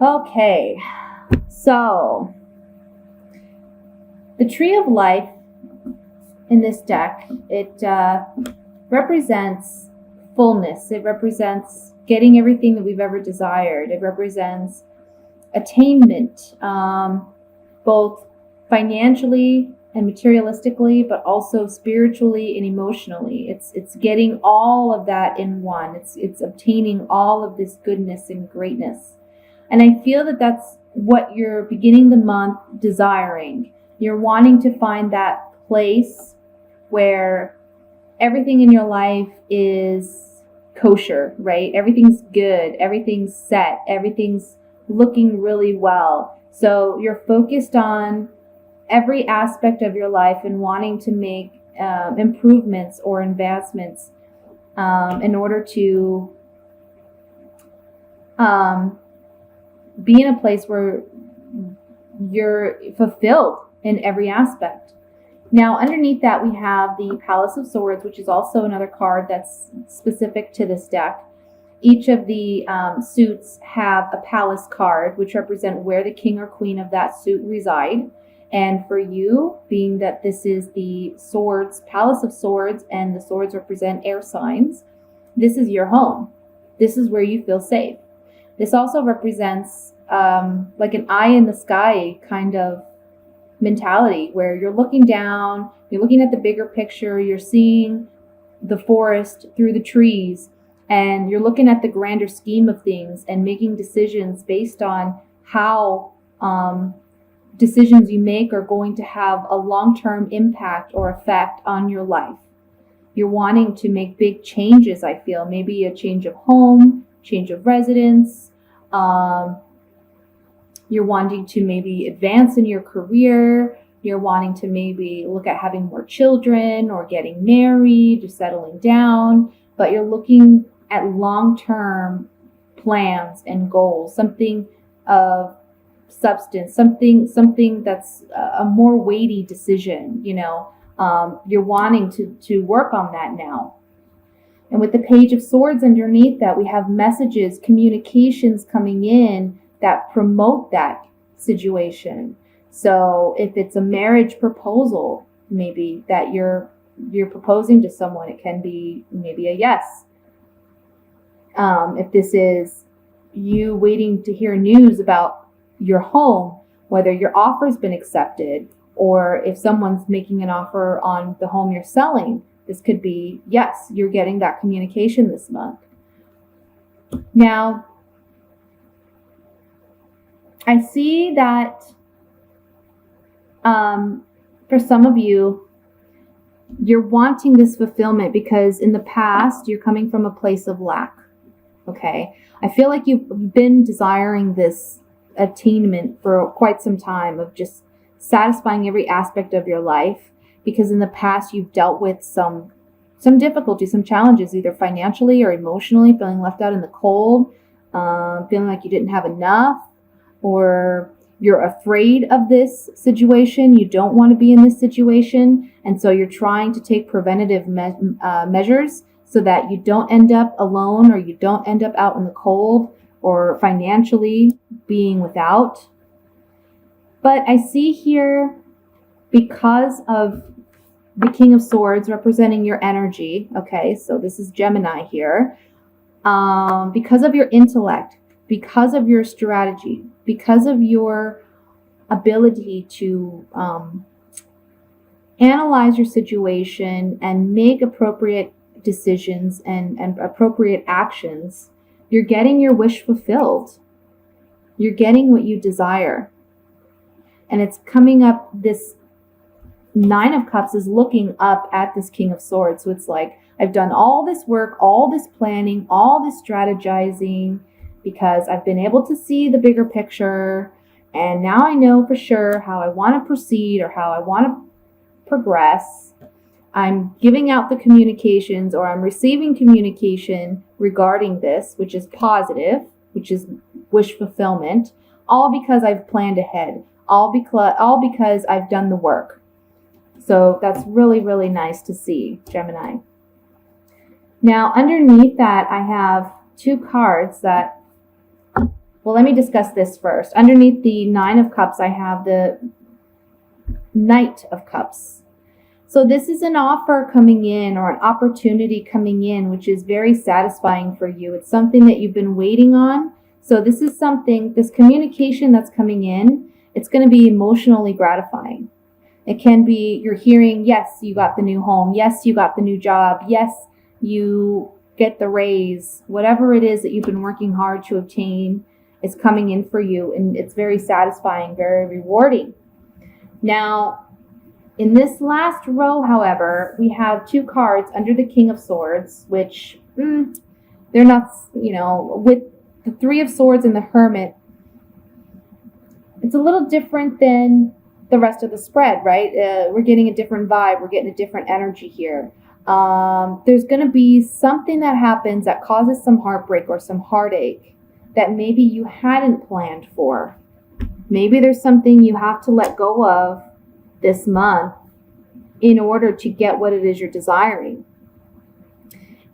Okay, so the Tree of Life in this deck, it represents fullness. It represents getting everything that we've ever desired. It represents attainment, both financially and materialistically, but also spiritually and emotionally. It's getting all of that in one. It's obtaining all of this goodness and greatness. And I feel that that's what you're beginning the month desiring. You're wanting to find that place where everything in your life is kosher, right? Everything's good, everything's set, everything's looking really well. So you're focused on every aspect of your life and wanting to make improvements or advancements in order to be in a place where you're fulfilled in every aspect. Now, underneath that, we have the Palace of Swords, which is also another card that's specific to this deck. Each of the suits have a palace card, which represent where the king or queen of that suit reside. And for you, being that this is the Swords, Palace of Swords, and the swords represent air signs, this is your home. This is where you feel safe. This also represents like an eye in the sky kind of mentality where you're looking down, you're looking at the bigger picture, you're seeing the forest through the trees, and you're looking at the grander scheme of things and making decisions based on how decisions you make are going to have a long-term impact or effect on your life. You're wanting to make big changes, I feel, maybe a change of home, change of residence. You're wanting to maybe advance in your career. You're wanting to maybe look at having more children or getting married or settling down. But you're looking at long-term plans and goals, something of substance, something that's a more weighty decision. You're wanting to work on that now. And with the Page of Swords underneath that, we have messages, communications coming in that promote that situation. So if it's a marriage proposal, maybe that you're proposing to someone, it can be maybe a yes. If this is you waiting to hear news about your home, whether your offer's been accepted, or if someone's making an offer on the home you're selling, this could be, yes, you're getting that communication this month. Now, I see that for some of you, you're wanting this fulfillment because in the past, you're coming from a place of lack, okay? I feel like you've been desiring this attainment for quite some time of just satisfying every aspect of your life, because in the past you've dealt with some difficulties, some challenges, either financially or emotionally, feeling left out in the cold, feeling like you didn't have enough, or you're afraid of this situation. You don't want to be in this situation. And so you're trying to take preventative measures so that you don't end up alone, or you don't end up out in the cold, or financially being without. But I see here, because of the King of Swords representing your energy, okay, so this is Gemini here, because of your intellect, because of your strategy, because of your ability to analyze your situation and make appropriate decisions and appropriate actions, you're getting your wish fulfilled. You're getting what you desire. And it's coming up, this Nine of Cups is looking up at this King of Swords. So it's like, I've done all this work, all this planning, all this strategizing, because I've been able to see the bigger picture. And now I know for sure how I want to proceed or how I want to progress. I'm giving out the communications, or I'm receiving communication regarding this, which is positive, which is wish fulfillment, all because I've planned ahead, all because I've done the work. So that's really, really nice to see, Gemini. Now, underneath that, I have two cards that Well, let me discuss this first. Underneath the Nine of Cups, I have the Knight of Cups. So this is an offer coming in or an opportunity coming in, which is very satisfying for you. It's something that you've been waiting on. So this is something, this communication that's coming in, it's going to be emotionally gratifying. It can be, you're hearing, yes, you got the new home. Yes, you got the new job. Yes, you get the raise. Whatever it is that you've been working hard to obtain is coming in for you. And it's very satisfying, very rewarding. Now, in this last row, however, we have two cards under the King of Swords, which they're not, with the Three of Swords and the Hermit, it's a little different than the rest of the spread, right? We're getting a different vibe. We're getting a different energy here. There's going to be something that happens that causes some heartbreak or some heartache that maybe you hadn't planned for. Maybe there's something you have to let go of this month in order to get what it is you're desiring.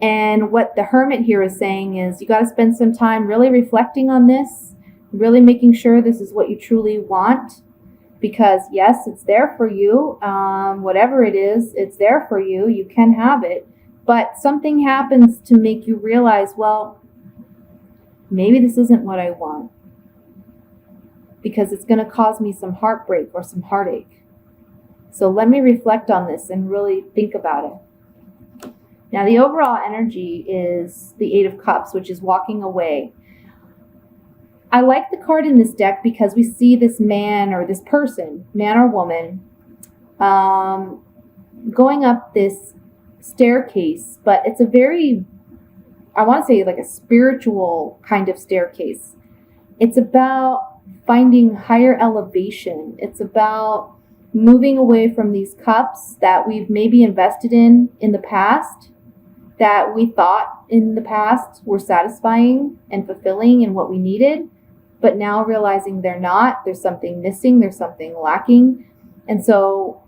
And what the Hermit here is saying is you got to spend some time really reflecting on this, really making sure this is what you truly want. Because yes, it's there for you. Whatever it is, it's there for you. You can have it. But something happens to make you realize, well, maybe this isn't what I want. Because it's going to cause me some heartbreak or some heartache. So let me reflect on this and really think about it. Now, the overall energy is the Eight of Cups, which is walking away. I like the card in this deck because we see this man or this person, man or woman, going up this staircase, but it's a very, I want to say like a spiritual kind of staircase. It's about finding higher elevation. It's about moving away from these cups that we've maybe invested in the past, that we thought in the past were satisfying and fulfilling and what we needed, but now realizing they're not. There's something missing, there's something lacking. And so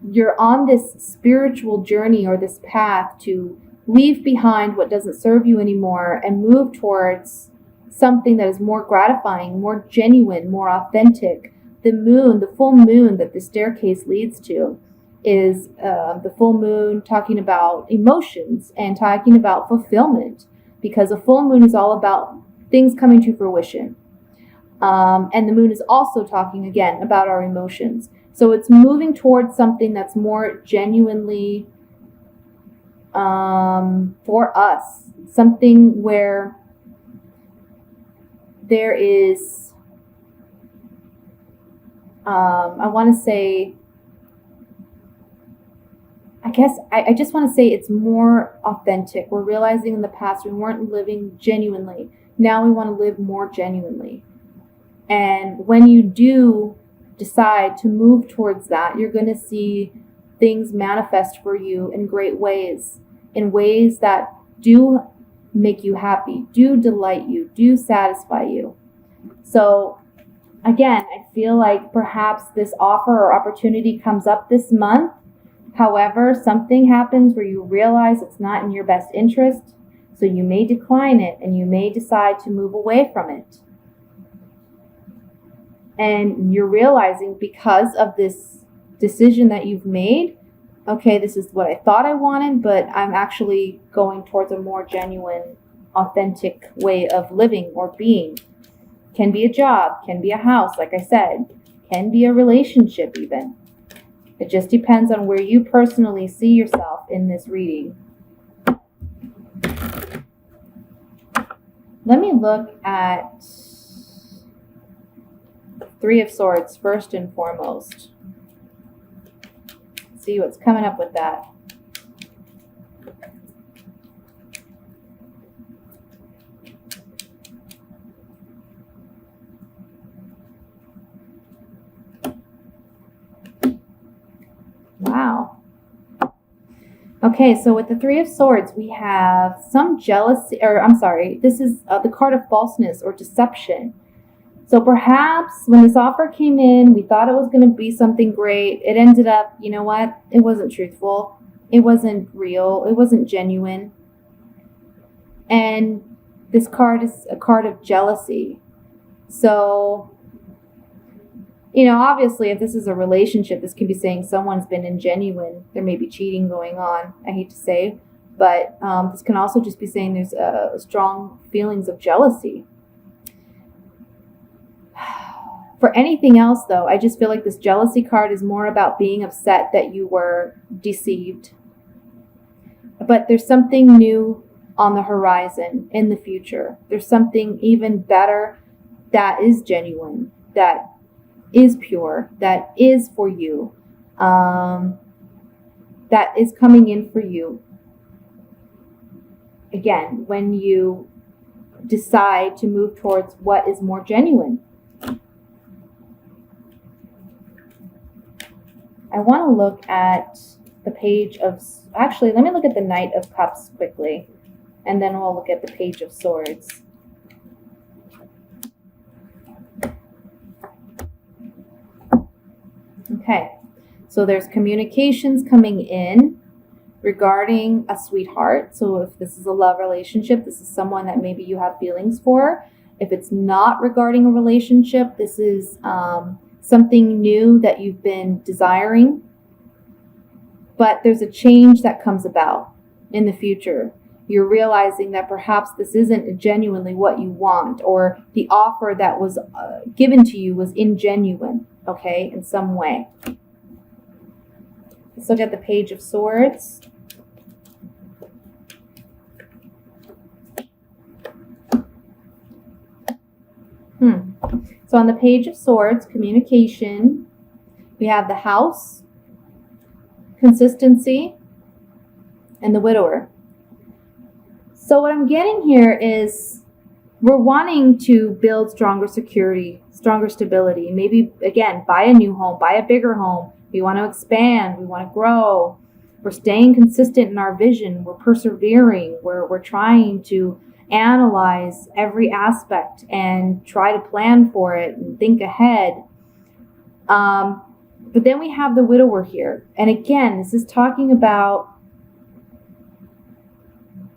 you're on this spiritual journey or this path to leave behind what doesn't serve you anymore and move towards something that is more gratifying, more genuine, more authentic. The moon, the full moon that the staircase leads to is the full moon talking about emotions and talking about fulfillment, because a full moon is all about things coming to fruition. And the moon is also talking again about our emotions. So it's moving towards something that's more genuinely for us, something where there is I want to say, I just want to say it's more authentic. We're realizing in the past we weren't living genuinely. Now we want to live more genuinely. And when you do decide to move towards that, you're going to see things manifest for you in great ways, in ways that do make you happy, do delight you, do satisfy you. So again, I feel like perhaps this offer or opportunity comes up this month. However, something happens where you realize it's not in your best interest, so you may decline it and you may decide to move away from it. And you're realizing because of this decision that you've made, okay, this is what I thought I wanted, but I'm actually going towards a more genuine, authentic way of living or being. Can be a job, can be a house, like I said, can be a relationship even. It just depends on where you personally see yourself in this reading. Let me look at Three of Swords first and foremost. See what's coming up with that. Wow. Okay, so with the Three of Swords, we have some jealousy, this is the card of falseness or deception. So perhaps when this offer came in, we thought it was going to be something great. It ended up, you know what? It wasn't truthful. It wasn't real. It wasn't genuine. And This card is a card of jealousy. So, obviously, if this is a relationship, this can be saying someone's been ingenuine. There may be cheating going on, I hate to say. But this can also just be saying there's strong feelings of jealousy. For anything else, though, I just feel like this jealousy card is more about being upset that you were deceived. But there's something new on the horizon in the future. There's something even better that is genuine, that is pure, that is for you, that is coming in for you. Again, when you decide to move towards what is more genuine. I want to look at the page of, actually, let me look at the Knight of Cups quickly, and then we'll look at the Page of Swords. Okay, so there's communications coming in regarding a sweetheart. So if this is a love relationship, this is someone that maybe you have feelings for. If it's not regarding a relationship, this is something new that you've been desiring. But there's a change that comes about in the future. You're realizing that perhaps this isn't genuinely what you want, or the offer that was given to you was ingenuine, okay, in some way. Let's look at the Page of Swords. So on the Page of Swords, communication, we have the House, consistency, and the Widower. So what I'm getting here is we're wanting to build stronger security, stronger stability. Maybe, again, buy a new home, buy a bigger home. We want to expand. We want to grow. We're staying consistent in our vision. We're persevering. We're trying to analyze every aspect and try to plan for it and think ahead. But then we have the Widower here. And again, this is talking about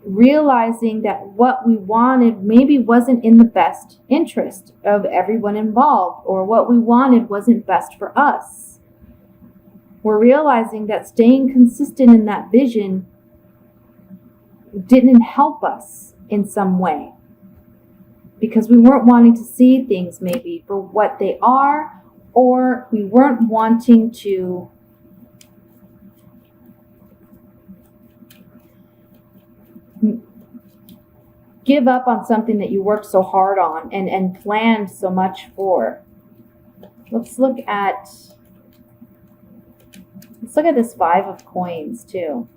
realizing that what we wanted maybe wasn't in the best interest of everyone involved, or what we wanted wasn't best for us. We're realizing that staying consistent in that vision didn't help us in some way, because we weren't wanting to see things maybe for what they are, or we weren't wanting to give up on something that you worked so hard on and planned so much for. Let's look at this Five of Coins too.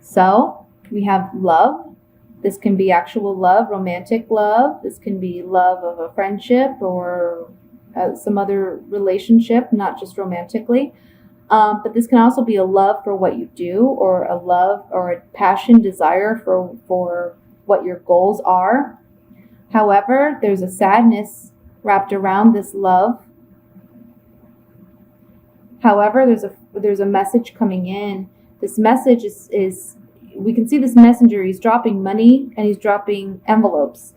So we have love. This can be actual love, romantic love. This can be love of a friendship or some other relationship, not just romantically. But this can also be a love for what you do, or a love or a passion, desire for what your goals are. However, there's a sadness wrapped around this love. However, there's a message coming in. This message is we can see this messenger, he's dropping money and he's dropping envelopes.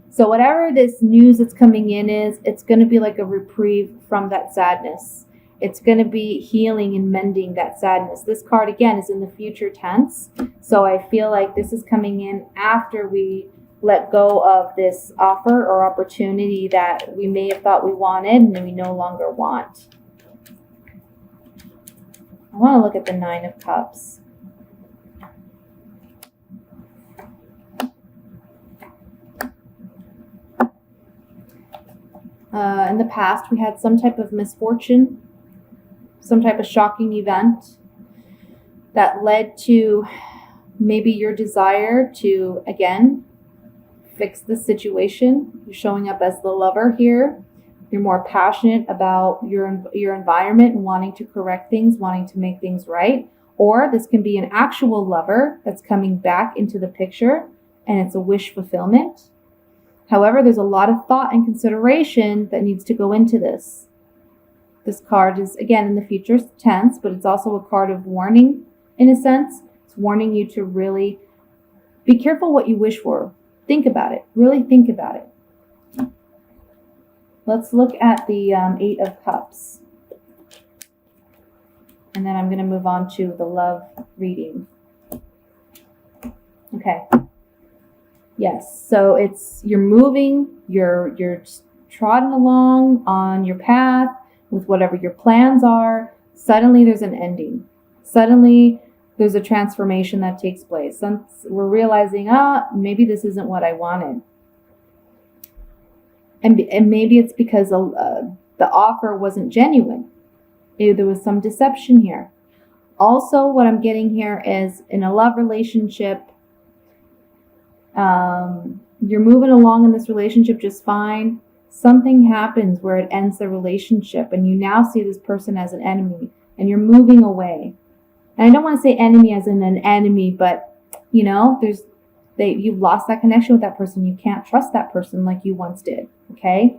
So whatever this news that's coming in is, it's going to be like a reprieve from that sadness. It's going to be healing and mending that sadness. This card, again, is in the future tense. So I feel like this is coming in after we let go of this offer or opportunity that we may have thought we wanted and we no longer want. I want to look at the Nine of Cups. In the past, we had some type of misfortune, some type of shocking event that led to maybe your desire to, again, fix the situation. You're showing up as the lover here. You're more passionate about your environment and wanting to correct things, wanting to make things right. Or this can be an actual lover that's coming back into the picture and it's a wish fulfillment. However, there's a lot of thought and consideration that needs to go into this. This card is, again, in the future tense, but it's also a card of warning, in a sense. It's warning you to really be careful what you wish for. Think about it. Really think about it. Let's look at the Eight of Cups. And then I'm going to move on to the love reading. Okay. Yes. So it's, you're moving, you're trotting along on your path with whatever your plans are. Suddenly there's an ending. Suddenly there's a transformation that takes place. We're realizing, maybe this isn't what I wanted. And maybe it's because the offer wasn't genuine. Maybe there was some deception here. Also, what I'm getting here is, in a love relationship, you're moving along in this relationship just fine. Something happens where it ends the relationship, and you now see this person as an enemy, and you're moving away. And I don't want to say enemy as in an enemy, but you've lost that connection with that person. You can't trust that person like you once did. Okay?